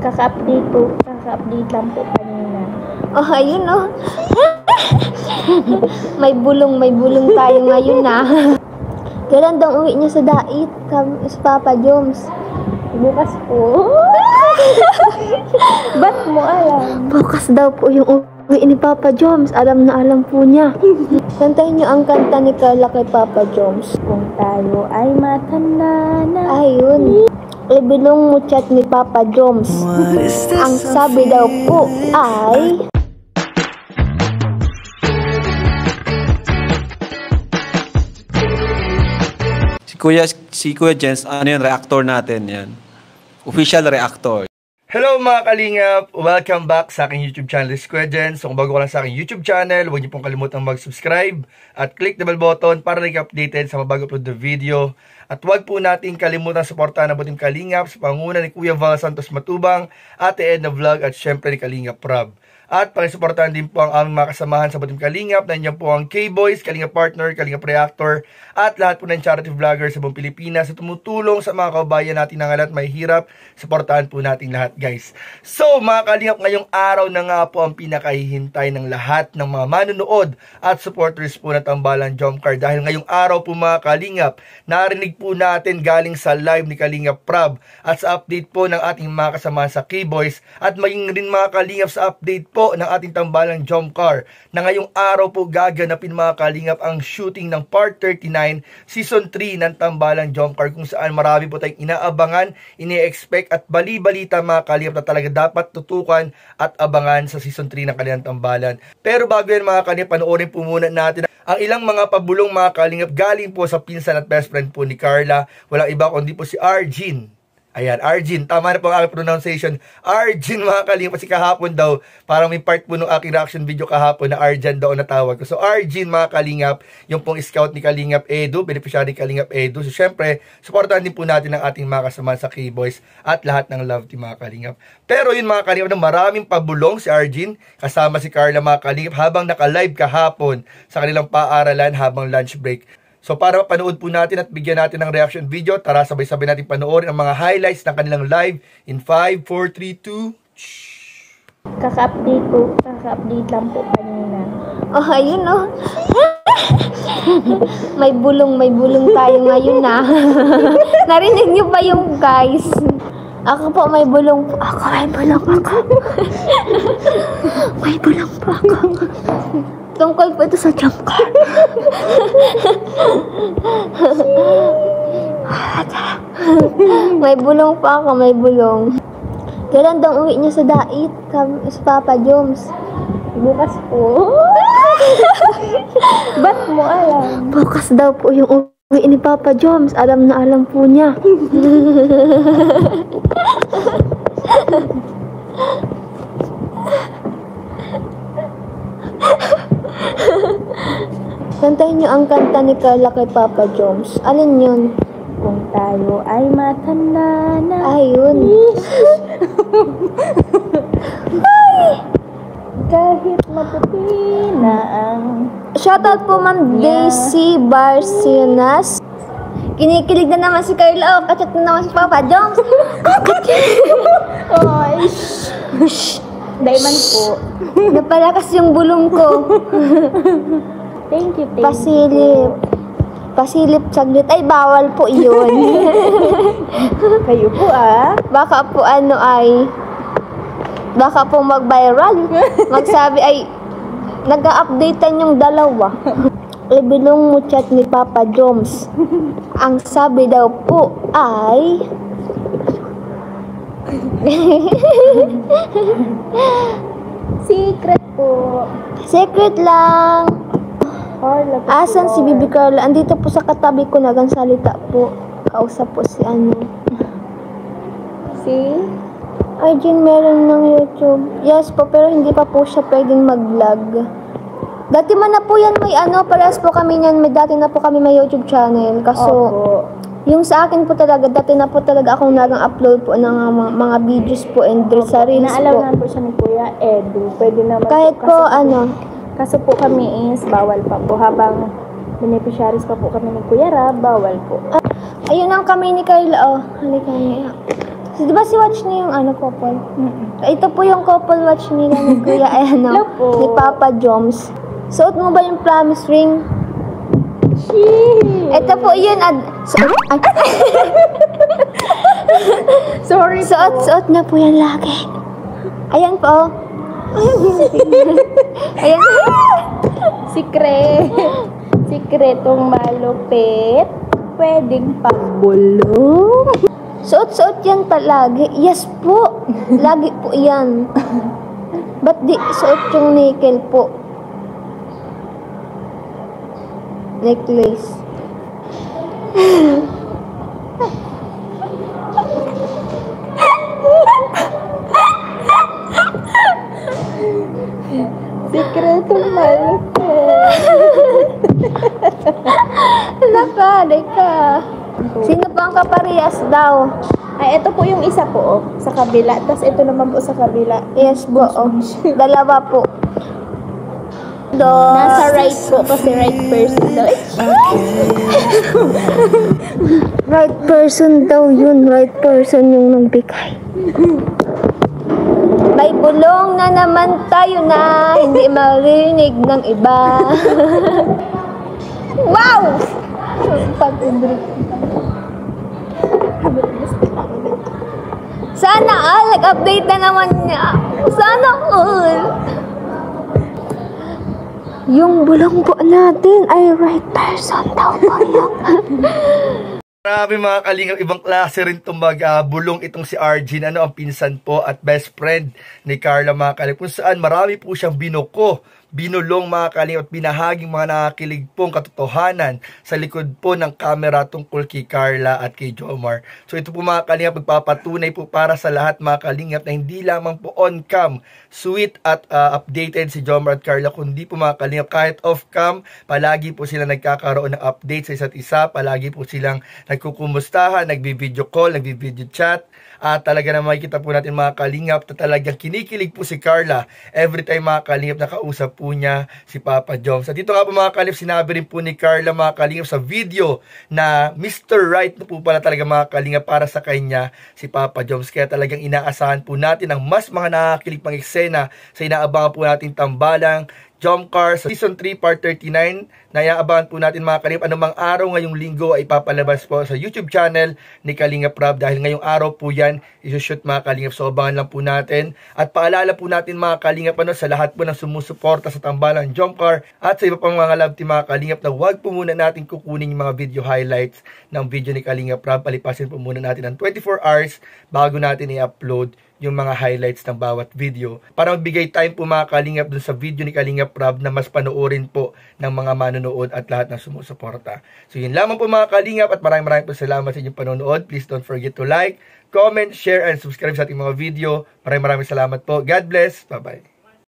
Kaka-update po. Kaka-update lang po kanina. Oh, ayun oh. May bulong tayo ngayon na. Kailan daw uwi niya sa dait? Si Papa Joms. Bukas po. Ba't mo alam? Bukas daw po yung uwi ni Papa Joms. Alam na alam po niya. Kantahin niyo ang kanta ni Carla kay Papa Joms. Kung tayo ay matanda na. Ayun. Ibilong mo chat ni Papa Joms. Ang sabi daw po ay... Si Kuya Jens, ano yun, reactor natin yan. Official reactor. Hello mga kalingap! Welcome back sa aking YouTube channel, this is Kuya Jens. So kung bago ka lang sa aking YouTube channel, huwag niyo pong kalimutang mag-subscribe at click the bell button para like updated sa mabago upload na video. At huwag po natin kalimutan suportahan ang Butim Kalingap sa panguna ni Kuya Val Santos Matubang, Ate Edna Vlog at syempre ni Kalingap Rob. At pakisuportahan din po ang aming mga kasamahan sa Butim Kalingap. Nandiyan po ang K-Boys, Kalingap Partner, Kalingap Reactor, at lahat po ng charity vloggers sa buong Pilipinas na tumutulong sa mga kababayan natin na ngalat may hirap. Suportahan po natin lahat, guys. So, mga Kalingap, ngayong araw na nga po ang pinakahihintay ng lahat ng mga manonood at supporters po na Tambalang Jomcar. Dahil ngayong araw po, mga Kalingap, narinig po natin galing sa live ni Kalingap Rob at sa update po ng ating mga kasamahan sa K-Boys at maging rin mga Kalingap sa update po ng ating Tambalang Jomcar na ngayong araw po gaganapin mga Kalingap ang shooting ng Part 39 Season 3 ng Tambalang Jomcar, kung saan marami po tayong inaabangan, ini-expect at bali-balita mga Kalingap na talaga dapat tutukan at abangan sa Season 3 ng kanilang Tambalan. Pero bago yan mga Kalingap, panoorin po muna natin ang ilang mga pabulong mga Kalingap galing po sa pinsan at best friend po ni Carla. Walang iba kundi po si Arjin. Ayan, Arjin. Tama na po ang aking pronunciation. Arjin mga Kalingap. Kasi kahapon daw, parang may part po nung aking reaction video kahapon na Arjan daw natawag ko. So, Arjin mga Kalingap, yung pong scout ni Kalingap Edu, beneficiary ni Kalingap Edu. So, syempre, supportahan din po natin ang ating mga kasama sa K-Boys at lahat ng love team mga Kalingap. Pero yun mga Kalingap, maraming pabulong si Arjin kasama si Carla mga Kalingap habang naka-live kahapon sa kanilang paaralan habang lunch break. So para mapanood po natin at bigyan natin ng reaction video, tara sabay-sabay natin panoorin ang mga highlights ng kanilang live in 5, 4, 3, 2... Kaka-update po. Kaka-update lang po kanina. Oh, ayun oh. May bulong tayo ngayon na. Narinig niyo ba yung guys? Ako po may bulong po. May bulong ako. May bulong po ako. Tungkol po ito sa Jomcar. May bulong pa ako, may bulong. Kailan daw uwi niya sa dait? Si Papa Joms. Bukas po. Ba't mo alam? Bukas daw po yung uwi ni Papa Joms. Alam na alam po niya. Kantahin niyo ang kanta ni Carla kay Papa Joms. Alin yun? Kung tayo ay matanda na. Ayun. Ay! Kahit maputi na ang... Shoutout po Ma'am Daisy Barcinas. Kinikilig na naman si Carla. Kachat na naman si Papa Joms. Oy! Diamond po. Napalakas yung bulong ko. Thank you. Pasilip saglit. Ay, bawal po yun. Kayo po Baka po baka po mag-viral. Magsabi ay, nag-a-updatean yung dalawa. Ibilong mo chat ni Papa Joms. Ang sabi daw po ay... Secret po. Secret lang. Carla po. Asan si Bibi Carla? Andito po sa katabi ko, nagansalita po. Kausap po si Si? Arjin, meron ng YouTube. Yes po, pero hindi pa po siya pwedeng mag-vlog. Dati man na po yan, parehas po kami yan. Dati na po kami may YouTube channel. Kaso, yung sa akin po talaga, dati na po talaga akong nagang-upload po ng mga videos po and sa reels po. Naalagaan po siya ni Kuya Edu. Pwede naman kahit po, Kaso po kami is bawal pa po. Habang beneficiaries pa po kami ni Kuya Rab, bawal po. Ayun ang kami ni Carla. Halika niya. So, di ba si watch niyo yung couple? Ito po yung couple watch nila ni Kuya, Hello po. ni Papa Joms. Suot mo ba yung promise ring? Shit. Ito po yun. Sorry po. Suot na po yan lagi. Ayan po. Ayan. Sikretong malupit. Pwedeng pagbulong. Suot yan palagi. Yes po. Lagi po yan. Ba't di suot yung nickel po? Necklace. Sikretong malupit. Laka. Sino pa ang kaparehas daw? Ay, ito po yung isa po, sa kabila. Tapos ito naman po sa kabila. Yes po. Dalawa po. Nasa right po kasi right person daw. Right person daw yun. Right person yung nagbigay. May bulong na naman tayo na hindi marinig ng iba. Wow! Sana all, nag-update na naman niya. Sana all. Yung bulong po natin ay right person daw po yun. Marami mga kalingap, ibang klase rin itong bulong itong si Arjun, ang pinsan po at best friend ni Carla mga kalingap, kung saan marami po siyang binulong mga kalingap at binahaging mga nakakilig pong katotohanan sa likod po ng camera tungkol kay Carla at kay Jomar. So ito po mga kalingap, magpapatunay po para sa lahat mga kalingap na hindi lamang po on cam sweet at updated si Jomar at Carla, kundi po mga kalingap kahit off cam, palagi po sila nagkakaroon ng update sa isa't isa, palagi po silang nagkukumustahan, nagbi-video call, nagbi-video chat. At talaga na makikita po natin mga kalingap na talagang kinikilig po si Carla every time mga kalingap na kausap po niya si Papa Joms. At dito nga po mga kalingap, sinabi rin po ni Carla mga kalingap sa video na Mr. Right na po pala talaga mga kalingap para sa kanya si Papa Joms. Kaya talagang inaasahan po natin ang mas mga nakakilig pang eksena sa inaabangan po natin tambalang Jomcar sa Season 3 Part 39 na iaabangan po natin mga kalingap. Anumang araw ngayong linggo ay papalabas po sa YouTube channel ni Kalingap Rob dahil ngayong araw po yan isushoot mga kalingap. So abangan lang po natin at paalala po natin mga kalingap sa lahat po ng sumusuporta sa tambalang Jomcar at sa iba pang mga love team mga kalingap na huwag po muna natin kukunin yung mga video highlights ng video ni Kalingap Rob. Palipasin po muna natin ng 24 hours bago natin i-upload yung mga highlights ng bawat video para magbigay time po mga kalingap dun sa video ni Kalingap Rob na mas panoorin po ng mga manonood at lahat ng sumusuporta. So yun lamang po mga kalingap at maraming po salamat sa inyong panonood. Please don't forget to like, comment, share, and subscribe sa ating mga video. Maraming salamat po. God bless. Bye-bye.